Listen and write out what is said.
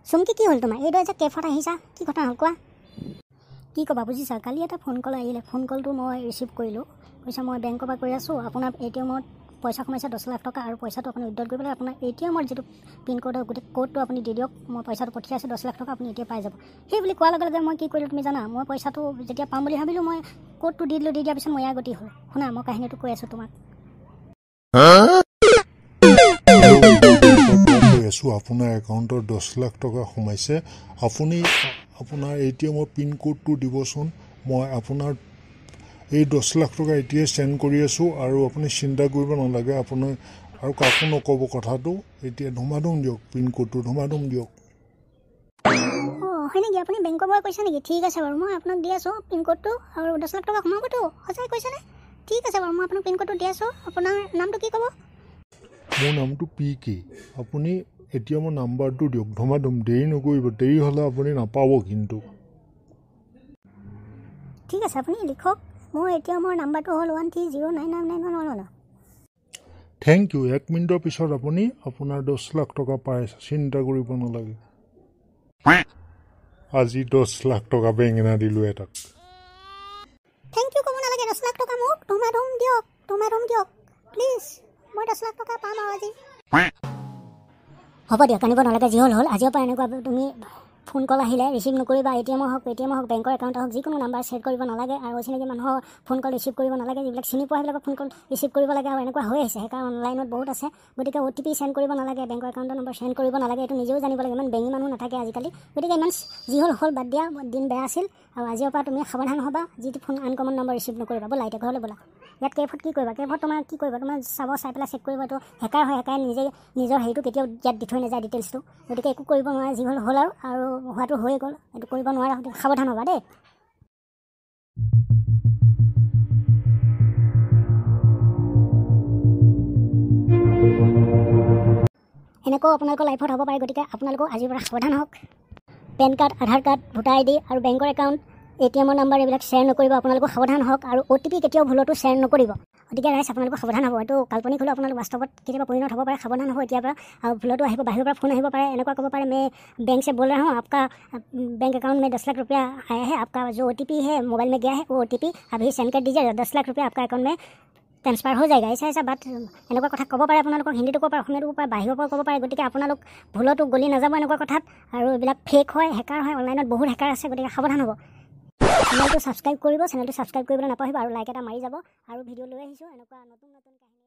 চুমকি কি হ'ল তোমাৰ এইটো যে কেফত আহিছা কি কথা হ'ল কোৱা কি ক'বা বুজিছা কালি এটা ফোন কল আহিলে ফোন কলটো মই ৰিচিভ কৰিলোঁ পইচা মই বেংকৰ পৰা কৰি আছোঁ আপোনাৰ ATMত পইচা সোমাইছে 10 লাখ টকা আৰু পইচাটো আপুনি উইথড্ৰ কৰিবলৈ আপোনাৰ ATMৰ যিটো পিন কোড গোটেই কোডটো আপুনি দি দিয়ক মই পইচাটো পঠিয়াইছোঁ 10 লাখ টকা আপুনি এতিয়া পাই যাব সেই বুলি কোৱাৰ লগে লগে মই কি কৰিলোঁ তুমি জানা মই পইচাটো যেতিয়া পাম বুলি ভাবিলোঁ মই কোডটো দি দিলোঁ দি দিয়াৰ পিছত মই ইয়াৰ গতি হ'ল শুনা মই কাহিনীটো কৈ আছোঁ তোমাক আপোনাৰ একাউণ্টত 10 লাখ টকা সোমাইছে আপুনি আপোনাৰ ATMৰ পিন কোডটো দিবচোন মই আপোনাৰ এই 10 লাখ টকা এতিয়া সেন্ড কৰি আছোঁ আৰু আপুনি চিন্তা কৰিব নালাগে আপুনি আৰু কাকো নক'ব কথাটো এতিয়া ধুমাধুম দিয়ক পিন কোডটো ধুমাধুম দিয়ক হয় নেকি আপুনি বেংকৰ পৰা কৈছে নেকি ঠিক আছে বাৰু মই আপোনাক দি আছোঁ পিন কোডটো আৰু 10 লাখ টকা সোমাবতো সঁচাই কৈছেনে ঠিক আছে বাৰু মই আপোনাক পিন কোডটো দি আছোঁ আপোনাৰ নামটো কি ক'ব মোৰ নামটো PK আপুনি এতিয়া মোৰ নাম্বাৰটো দিয়ক ধুমাধুম দেৰি নকৰিব দেৰি হ'লে আপুনি নাপাব কিন্তু ঠিক আছে আপুনি লিখক মোৰ এতিয়া মোৰ নাম্বাৰটো হ'ল 130999911 থেংক ইউ 1 মিনিটৰ পিছত আপুনি আপোনাৰ 10 লাখ টকা পাই চিন্তা কৰিব নালাগে আজি 10 লাখ টকা বেঙেনা দিলোঁ এটাক থেংক ইউ ক'ব নালাগে 10 লাখ টকা মোক ধুমাধুম দিয়ক প্লিজ মই 10 লাখ টকা পাম আৰু আজি হ'ব দিয়ক কানিব নালাগে যি হ'ল আজিৰ পৰা এনেকুৱা তুমি ফোন কল আহিলে ৰিচিভ নকৰিবা ATM হওক বেংকৰ একাউণ্ট হওক যিকোনো নাম্বাৰ ছেট কৰিব নালাগে আৰু অচিনাকি মানুহৰ ফোন কল ৰিচিভ কৰিব নালাগে যিবিলাক চিনি পোৱা সেইবিলাকৰ ফোন কল ৰিচিভ কৰিব লাগে আৰু এনেকুৱা হৈ আছে সেইকাৰণে অনলাইনত বহুত আছে গতিকে OTP চেণ্ড কৰিব নালাগে বেংকৰ একাউণ্টৰ নম্বৰ চেণ্ড কৰিব নালাগে এইটো নিজেও জানিব লাগে ইমান বেঙী মানুহ নাথাকে আজিকালি গতিকে ইমান যি হ'ল বাদ দিয়া দিন বেয়া আছিল আৰু আজিৰ পৰা তুমি সাৱধান হ'বা যিটো ফোন আনকমন নম্বৰ ৰিচিভ নকৰিবা ব'লা এতিয়া ঘৰলৈ ব'লা ইয়াত কেফত কি কৰিবা কেফত তোমাৰ কি কৰিবা তোমাৰ চাই পেলাই চেক কৰিব এইটো হেকাৰ হয় হেকাৰে নিজৰ হেৰিটো কেতিয়াও ইয়াত দি থৈ নাযায় ডিটেইলছটো গতিকে একো কৰিব নোৱাৰে যি হ'ল আৰু হোৱাটো হৈ গ'ল এইটো কৰিব নোৱাৰা সাৱধান হ'বা দেই এনেকৈ আপোনালোকৰ লাইফত হ'ব পাৰে গতিকে আপোনালোকেও আজিৰ পৰা সাৱধান হওক পেন কাৰ্ড আধাৰ কাৰ্ড ভোটাৰ ID আৰু বেংকৰ একাউণ্ট ATMৰ নম্বৰ এইবিলাক শ্বেয়াৰ নকৰিব আপোনালোকো সাৱধান হওক আৰু OTP কেতিয়াও ভুলতো শ্বেয়াৰ নকৰিব গতিকে ৰাইজ আপোনালোকো সাৱধান হ'ব এইটো কাল্পনিক হ'লেও আপোনালোক বাস্তৱত কেতিয়াবা পৰিণত হ'ব পাৰে সাৱধান হ'ব এতিয়াৰ পৰা আৰু ভুলতো আহিব বাহিৰৰ পৰা ফোন আহিব পাৰে এনেকুৱা ক'ব পাৰে मैं बैंक से बोल रहा हूँ आपका बैंक अकाउंट में 10 लाख रुपया आया है आपका जो OTP है मोबाइल में गया है वो OTP अभी सेंड कर दीजिए 10 लाख रुपया आपका अकाउंट में ট্ৰেন্সফাৰ হৈ যায়গা ऐसा बात এনেকুৱা কথা ক'ব পাৰে আপোনালোকক হিন্দীটো ক'ব পাৰে অসমীয়াটো ক'ব পাৰে বাহিৰৰ পৰা ক'ব পাৰে গতিকে আপোনালোক ভুলতো গলি নাযাব এনেকুৱা কথাত আৰু এইবিলাক ফেক হয় হেকাৰ হয় অনলাইনত বহুত হেকাৰ আছে গতিকে সাৱধান হ'ব চেনেলটো ছাবস্ক্ৰাইব কৰিব চেনেলটো ছাবস্ক্ৰাইব কৰিবলৈ নাপাহৰিব আৰু লাইক এটা মাৰি যাব আৰু ভিডিঅ' লৈ আহিছোঁ এনেকুৱা নতুন কাহিনী